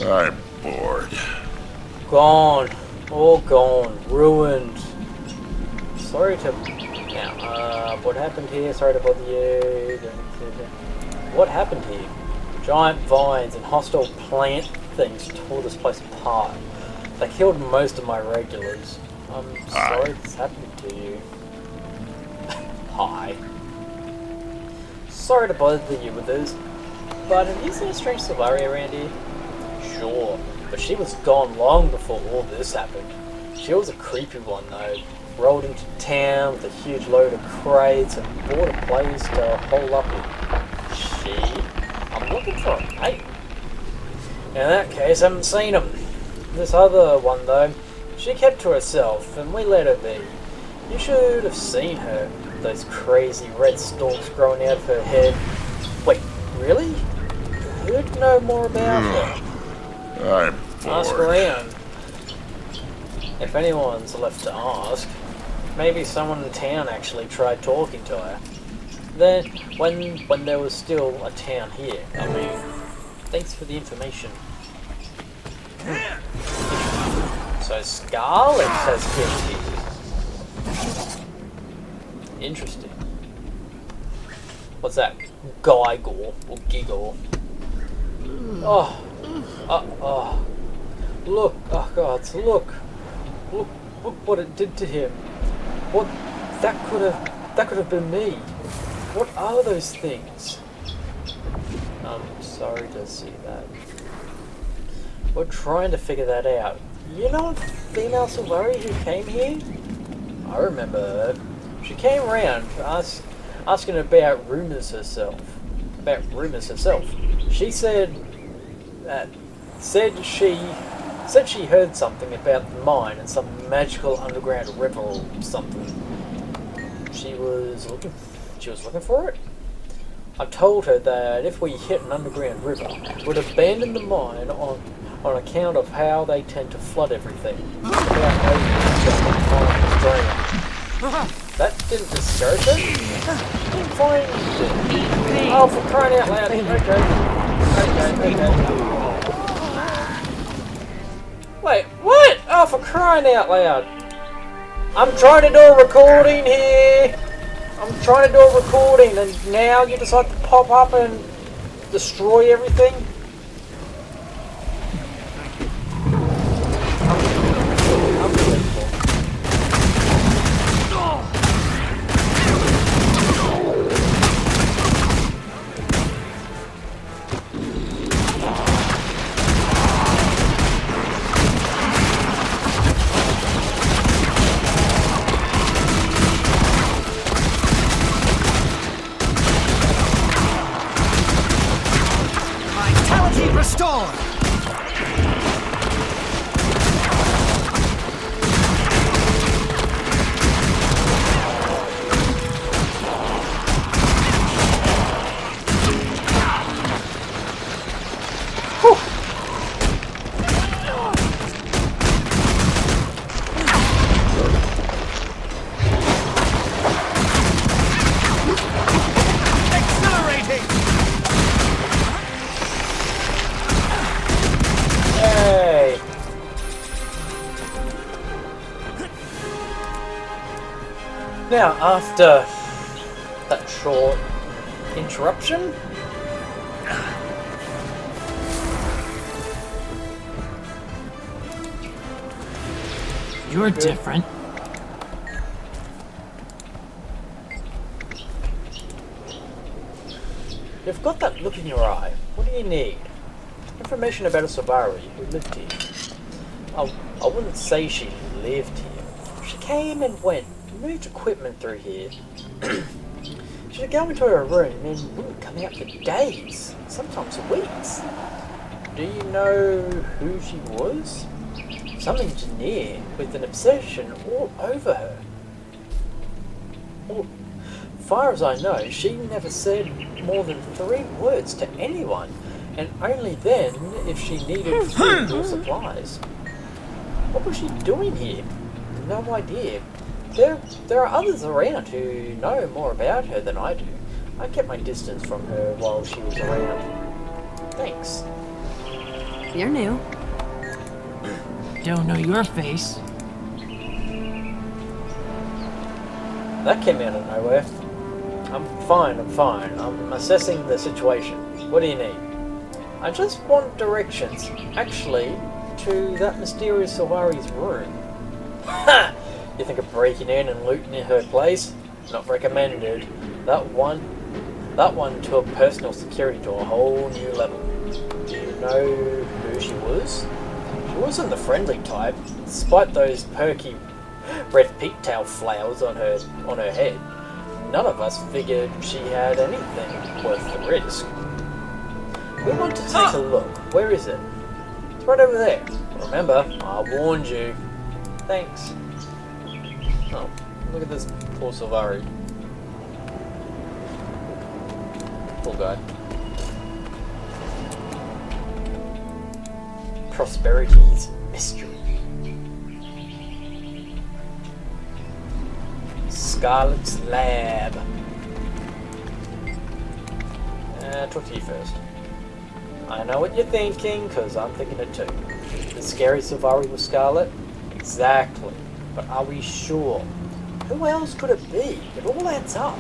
I'm bored. Gone. All gone. Ruined. Sorry to... Now, what happened here? Sorry to bother you. What happened here? Giant vines and hostile plant things tore this place apart. They killed most of my regulars. I'm sorry this happened to you. Hi. Sorry to bother you with this, but is there a strange Savaria around here? Sure, but she was gone long before all this happened. She was a creepy one though. Rolled into town with a huge load of crates and bought a place to hole up in. She? I'm looking for a mate. In that case, I haven't seen him. This other one though, she kept to herself and we let her be. You should have seen her. Those crazy red stalks growing out of her head. Wait, really? Who'd know more about her? I'm Ask bored. around. If anyone's left to ask. Maybe someone in town actually tried talking to her. Then, when there was still a town here. I mean, thanks for the information. So Scarlet has been here. Interesting. What's that? Giggle or giggle? Oh. Look, oh God, look what it did to him. What that could have been me. What are those things? I'm sorry to see that. We're trying to figure that out. You know a female Silvari who came here? I remember her. She came around asking about rumors herself. She said she heard something about the mine and some magical underground river or something. She was looking for it. I told her that if we hit an underground river, we'd abandon the mine on account of how they tend to flood everything. That didn't discourage her. Fine. Oh, for crying out loud. Okay. Wait, what? Oh, for crying out loud. I'm trying to do a recording here. And now you decide to pop up and destroy everything? Restored! Now, after that short interruption, you're different. You've got that look in your eye. What do you need? Information about a Silvari who lived here. I wouldn't say she lived here. She came and went, moved equipment through here. She'd go into her room and wouldn't come out for days, sometimes weeks. Do you know who she was? Some engineer with an obsession all over her. Well, far as I know, she never said more than 3 words to anyone, and only then if she needed food or supplies. What was she doing here? No idea. There are others around who know more about her than I do. I kept my distance from her while she was around. Thanks. You're new. Don't know your face. That came out of nowhere. I'm fine. I'm assessing the situation. What do you need? I just want directions, actually, to that mysterious Silvari's room. Ha! You think of breaking in and looting in her place? Not recommended. That one took personal security to a whole new level. Do you know who she was? She wasn't the friendly type, despite those perky red pigtail flowers on her head. None of us figured she had anything worth the risk. We want to take a look. Where is it? It's right over there. Remember, I warned you. Thanks. Oh, look at this poor Silvari. Poor guy. Prosperity's mystery. Scarlet's lab. Talk to you first. I know what you're thinking, because I'm thinking it too. The scary Silvari with Scarlet? Exactly. But are we sure? Who else could it be? It all adds up.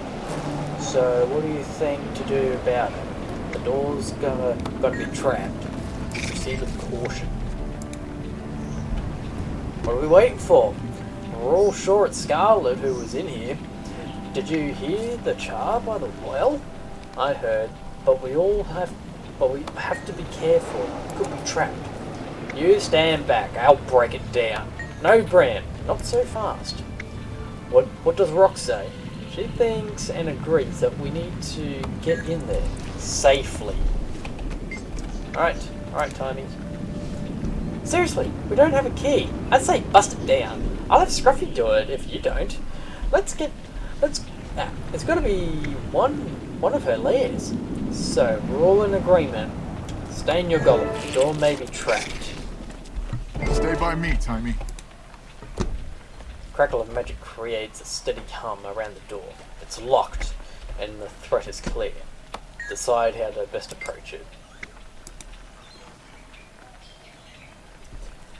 So, what do you think to do about it? The door's gonna be trapped. Proceed with caution. What are we waiting for? We're all sure it's Scarlet who was in here. Did you hear the char by the well? I heard, but we have to be careful. It could be trapped. You stand back. I'll break it down. No, Bran, not so fast. What does Rock say? She thinks and agrees that we need to get in there safely. Alright, Tiny. Seriously, we don't have a key. I'd say bust it down. I'll have Scruffy do it if you don't. It's gotta be one of her lairs. So, we're all in agreement. Stay in your golem. The door may be trapped. Stay by me, Timey. Crackle of magic creates a steady hum around the door. It's locked, and the threat is clear. Decide how to best approach it.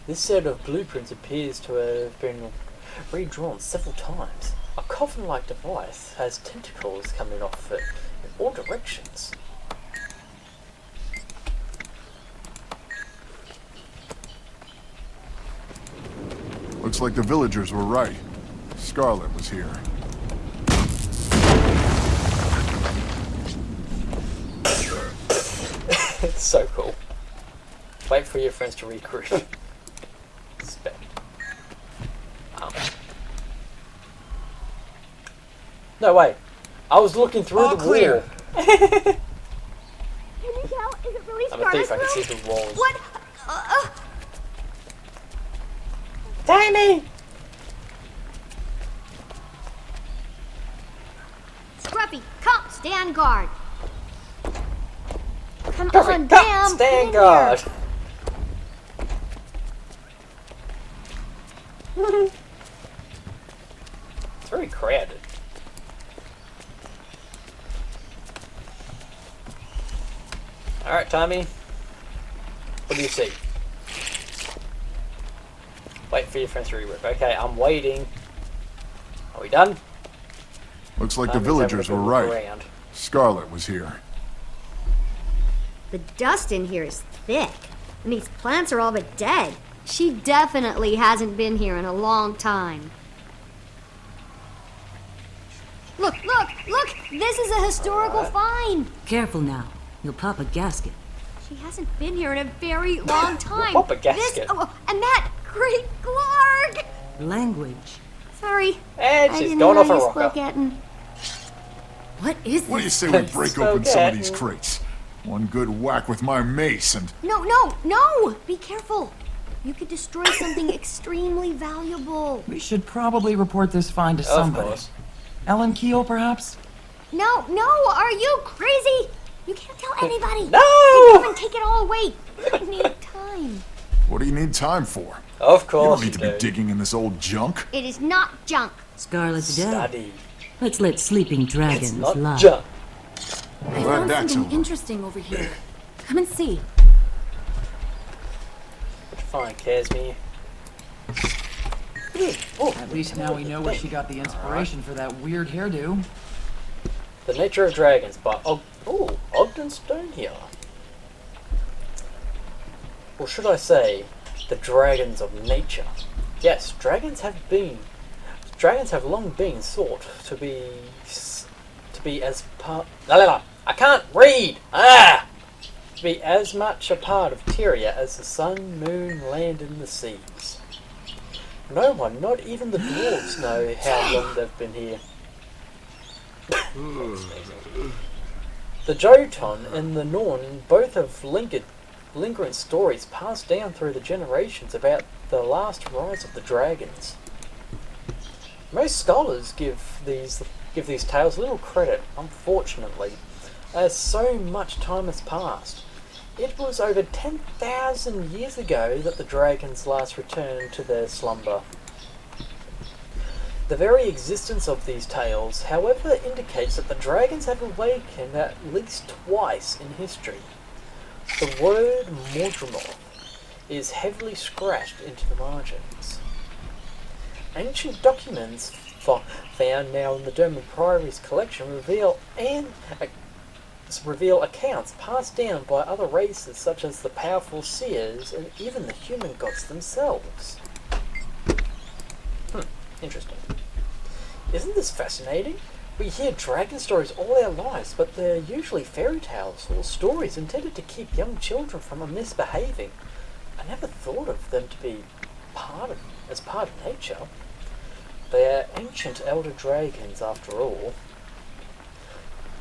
This set of blueprints appears to have been redrawn several times. A coffin-like device has tentacles coming off it in all directions. Looks like the villagers were right. Scarlet was here. It's so cool. Wait for your friends to regroup. Spec. No, wait. I was looking through All the clear. wall. Can you tell? Is it really I'm a thief, I can see Scarlet's through walls. What? Timey! Scruffy, come, stand guard. Come on, Perfect! damn, Cut! get Stand in guard! here. It's very crowded. Alright, Tommy. What do you see? Wait for your friends to rework. Okay, I'm waiting. Are we done? Looks like the Tommy's having a villagers good were look right. around. Scarlet was here. The dust in here is thick, and these plants are all but dead. She definitely hasn't been here in a long time. Look! This is a historical find! Careful now. You'll pop a gasket. She hasn't been here in a very long time. Pop a gasket. And that great Glarg! Language. Sorry. And I she's didn't going know off you a spoke rocker. Eton. What is What do you this? say we break open some of these Spaghetti. crates? One good whack with my mace and... No! Be careful. You could destroy something extremely valuable. We should probably report this find to Of somebody. course. Ellen Keel, perhaps? No! Are you crazy? You can't tell anybody. No! Come and take it all away. I need time. What do you need time for? Of You course don't need to be digging in this old junk. It is not junk. Scarlet's dead. Study. Let's let sleeping It's dragons not lie. junk. I Glad found that's something over. interesting over here. Come and see. Fine, Casmere. Oh, At least now we know where she got the inspiration for that weird hairdo. The Nature of Dragons by Ogden Stone here. Or should I say, the Dragons of Nature. Yes, dragons have long been thought to be as part. I can't read. To be as much a part of Tyria as the sun, moon, land, and the seas. No one, not even the dwarves, know how long they've been here. The Jotun and the Norn both have lingering stories passed down through the generations about the last rise of the dragons. Most scholars give these tales little credit, unfortunately, as so much time has passed. It was over 10,000 years ago that the dragons last returned to their slumber. The very existence of these tales, however, indicates that the dragons have awakened at least twice in history. The word Mordremoth is heavily scratched into the margins. Ancient documents found now in the Derman Priory's collection reveal accounts passed down by other races such as the powerful seers and even the human gods themselves. Interesting. Isn't this fascinating? We hear dragon stories all our lives, but they're usually fairy tales or stories intended to keep young children from misbehaving. I never thought of them to be as part of nature. They are ancient elder dragons, after all.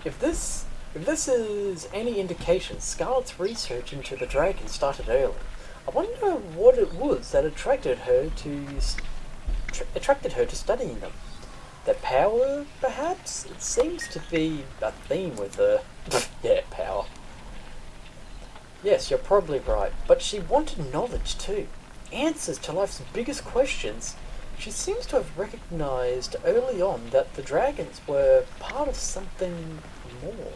If this is any indication, Scarlet's research into the dragons started early. I wonder what it was that attracted her to studying them. Their power, perhaps? It seems to be a theme with her. Yeah, power. Yes, you're probably right, but she wanted knowledge too. Answers to life's biggest questions. She seems to have recognized early on that the dragons were part of something more.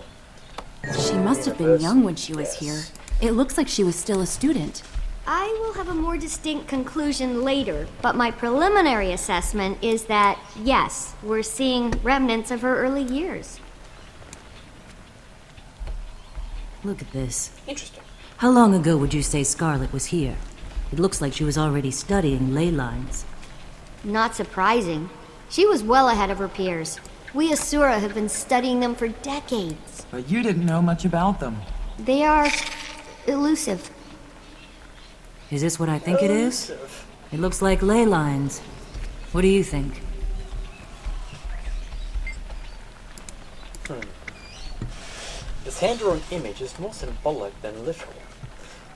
She must have been young when she was here. It looks like she was still a student. I will have a more distinct conclusion later, but my preliminary assessment is that, yes, we're seeing remnants of her early years. Look at this. Interesting. How long ago would you say Scarlet was here? It looks like she was already studying ley lines. Not surprising. She was well ahead of her peers. We Asura have been studying them for decades. But you didn't know much about them. They are elusive. Is this what I think it is? It looks like ley lines. What do you think? This hand-drawn image is more symbolic than literal.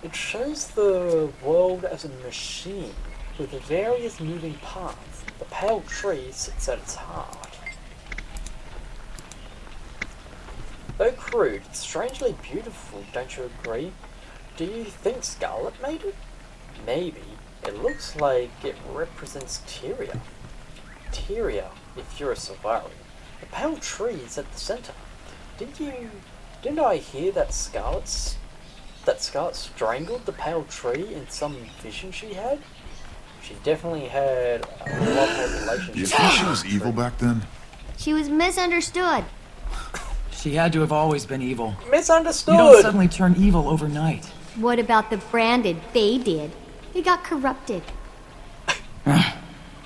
It shows the world as a machine with various moving parts. The pale tree sits at its heart. Though crude, it's strangely beautiful, don't you agree? Do you think Scarlet made it? Maybe. It looks like it represents Tyria. Tyria, if you're a Savari. The pale tree is at the center. Didn't I hear that Scarlet strangled the pale tree in some vision she had? She definitely had a love-hate relationship. You think she was evil back then? She was misunderstood. She had to have always been evil. Misunderstood! You don't suddenly turn evil overnight. What about the branded? They did. They got corrupted.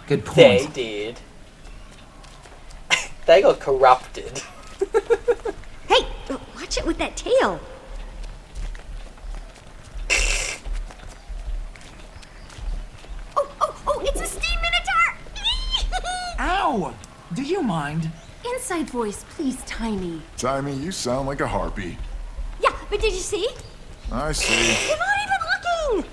Good point. They did. They got corrupted. Hey, watch it with that tail. Oh, it's a steam minotaur! Ow! Do you mind? Inside voice, please, Tiny. Timmy, you sound like a harpy. Yeah, but did you see? I see. You're not even looking!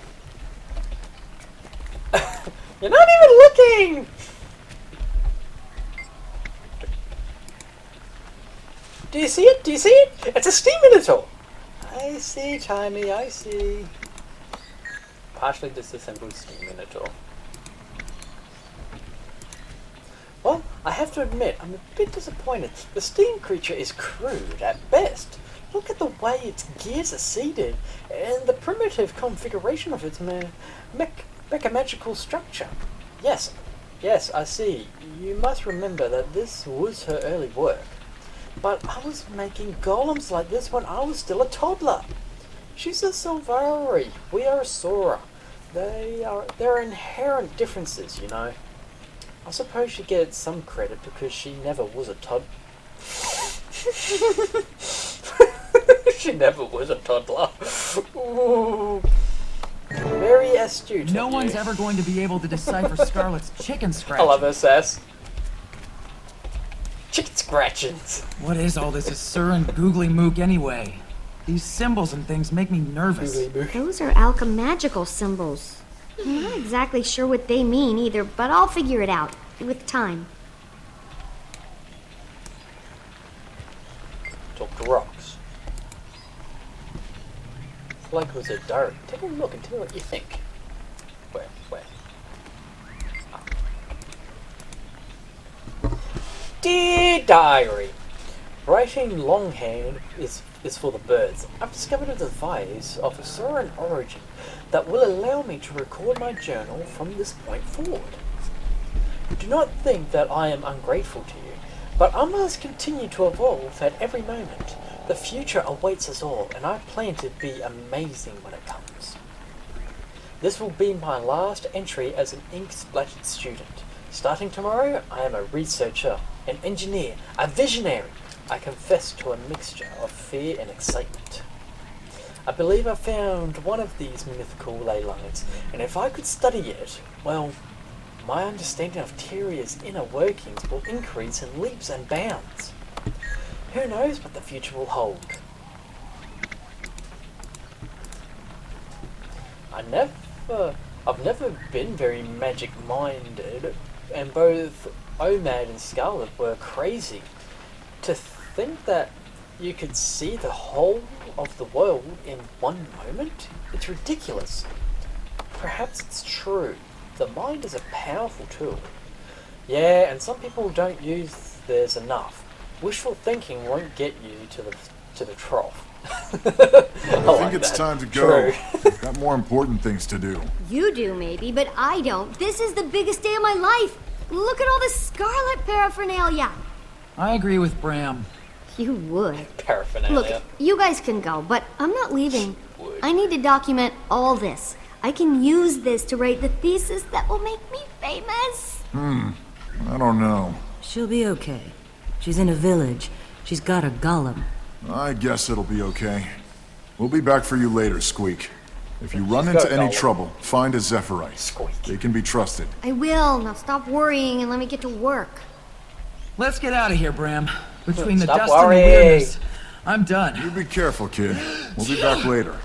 You're not even looking! Do you see it? Do you see it? It's a steam minotaur! I see, Timey, I see. Partially disassembled steam minotaur. Well, I have to admit, I'm a bit disappointed. The steam creature is crude at best. Look at the way its gears are seated, and the primitive configuration of its mechamagical structure. Yes, I see. You must remember that this was her early work. But I was making golems like this when I was still a toddler. She's a Silvari. We are a Sora. There are inherent differences, you know. I suppose she gets some credit because she never was a She never was a toddler. Ooh. Very astute. No one's ever going to be able to decipher Scarlet's chicken scratch. I love her sass. Chicken scratchings. What is all this Asuran googly mook anyway? These symbols and things make me nervous. Those are alchemagical symbols. I'm not exactly sure what they mean either, but I'll figure it out with time. Talk to rocks. It's like it was a diary. Take a look and tell me what you think. Where? Dear Diary, writing longhand is for the birds. I've discovered a device of a Asuran origin that will allow me to record my journal from this point forward. Do not think that I am ungrateful to you, but I must continue to evolve at every moment. The future awaits us all, and I plan to be amazing when it comes. This will be my last entry as an ink-splattered student. Starting tomorrow, I am a researcher, an engineer, a visionary. I confess to a mixture of fear and excitement. I believe I found one of these mythical ley lines, and if I could study it, well, my understanding of Tyria's inner workings will increase in leaps and bounds. Who knows what the future will hold? I've never been very magic-minded, and both Omad and Scarlet were crazy. To think that you could see the whole of the world in one moment? It's ridiculous. Perhaps it's true. The mind is a powerful tool. Yeah, and some people don't use theirs enough. Wishful thinking won't get you to the trough. I think it's time to go. We've got more important things to do. You do, maybe, but I don't. This is the biggest day of my life. Look at all this Scarlet paraphernalia. I agree with Bram. You would. Paraphernalia. Look, you guys can go, but I'm not leaving. I need to document all this. I can use this to write the thesis that will make me famous. I don't know. She'll be okay. She's in a village. She's got a golem. I guess it'll be okay. We'll be back for you later, Squeak. If you run into any trouble, find a Zephyrite. Squeak. They can be trusted. I will. Now stop worrying and let me get to work. Let's get out of here, Bram. Between the Stop dust worrying. and the weirdness, I'm done. You be careful, kid. We'll be back later.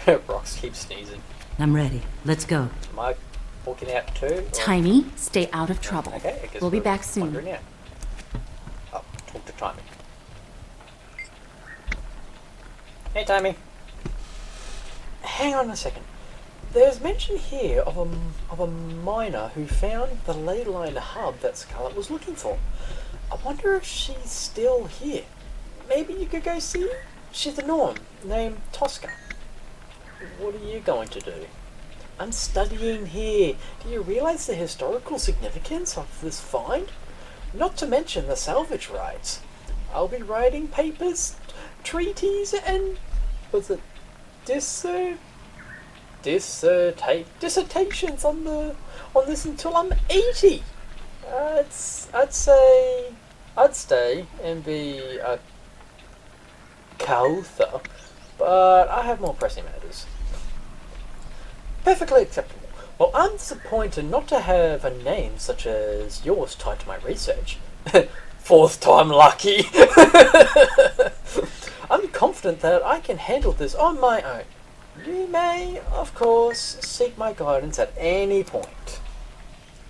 Rox keeps sneezing. I'm ready. Let's go. Am I walking out too? Or- Tiny, stay out of trouble. Okay, I guess We'll be we're back soon. wandering out. Oh, talk to Timmy. Hey, Timmy. Hang on a second. There's mention here of a miner who found the ley line hub that Scarlet was looking for. I wonder if she's still here. Maybe you could go see her? She's a Norn named Tosca. What are you going to do? I'm studying here. Do you realize the historical significance of this find? Not to mention the salvage rights. I'll be writing papers, treaties, and dissertations on this until I'm 80. I'd say I'd stay and be a co-author, but I have more pressing matters. Perfectly acceptable. Well, I'm disappointed not to have a name such as yours tied to my research. Fourth time lucky. I'm confident that I can handle this on my own. You may, of course, seek my guidance at any point.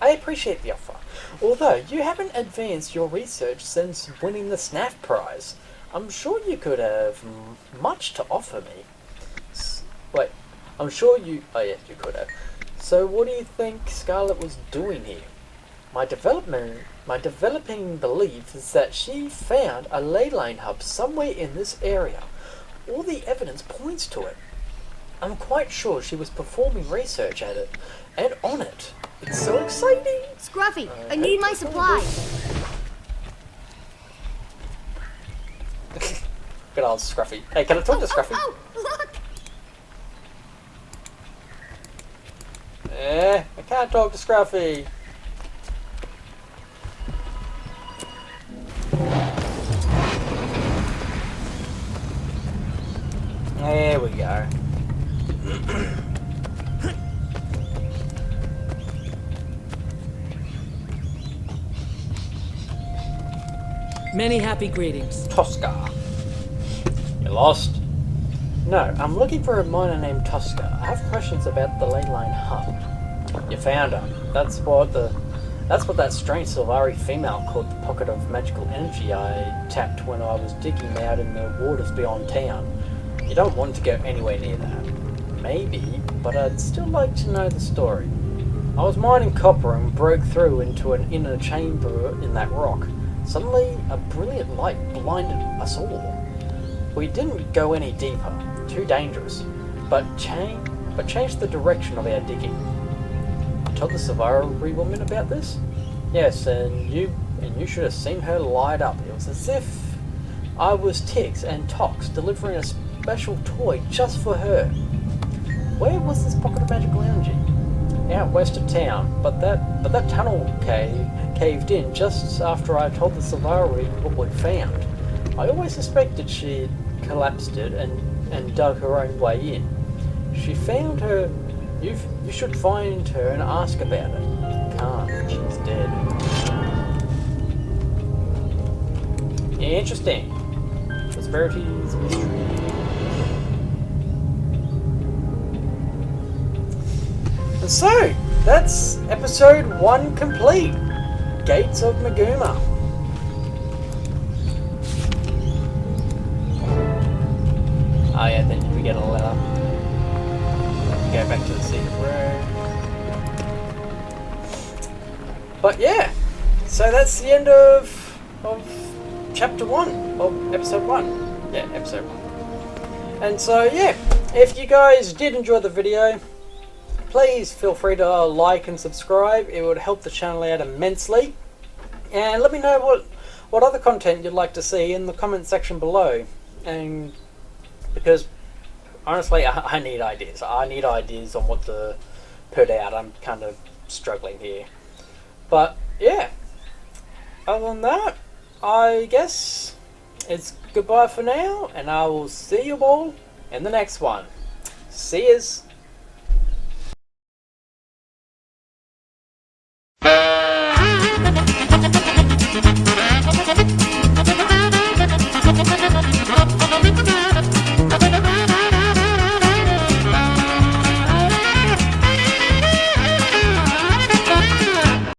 I appreciate the offer, although you haven't advanced your research since winning the SNAF prize. I'm sure you could have much to offer me. Wait, I'm sure you... Oh yes, you could have. So what do you think Scarlet was doing here? My developing belief is that she found a ley line hub somewhere in this area. All the evidence points to it. I'm quite sure she was performing research at it, and on it. It's so exciting! Scruffy, I need my supplies. Good old Scruffy. Hey, can I talk to Scruffy? Oh, look! I can't talk to Scruffy. There we go. Many happy greetings. Tosca. You lost? No, I'm looking for a miner named Tosca. I have questions about the ley line hub. You found her. That's what that strange Silvari female called the pocket of magical energy I tapped when I was digging out in the waters beyond town. You don't want to go anywhere near that. Maybe, but I'd still like to know the story. I was mining copper and broke through into an inner chamber in that rock. Suddenly, a brilliant light blinded us all. We didn't go any deeper, too dangerous, but changed the direction of our digging. You told the Silvari woman about this? Yes, and you should have seen her light up. It was as if I was Tix and Tox delivering a special toy just for her. Where was this pocket of magical energy? Out west of town, but that tunnel caved in just after I told the Silvari what we'd found. I always suspected she'd collapsed it and dug her own way in. She found her. You should find her and ask about it. Can't. She's dead. Interesting. Prosperity's mystery. And so, that's episode 1 complete. Gates of Maguma. Oh yeah, then we get a letter. Go back to the secret room. But yeah, so that's the end of chapter 1 of episode 1. Yeah, episode 1. And so yeah, if you guys did enjoy the video, please feel free to like and subscribe. It would help the channel out immensely. And let me know what other content you'd like to see in the comment section below. And because honestly, I need ideas. I need ideas on what to put out. I'm kind of struggling here. But yeah, other than that, I guess it's goodbye for now, and I will see you all in the next one. See yous.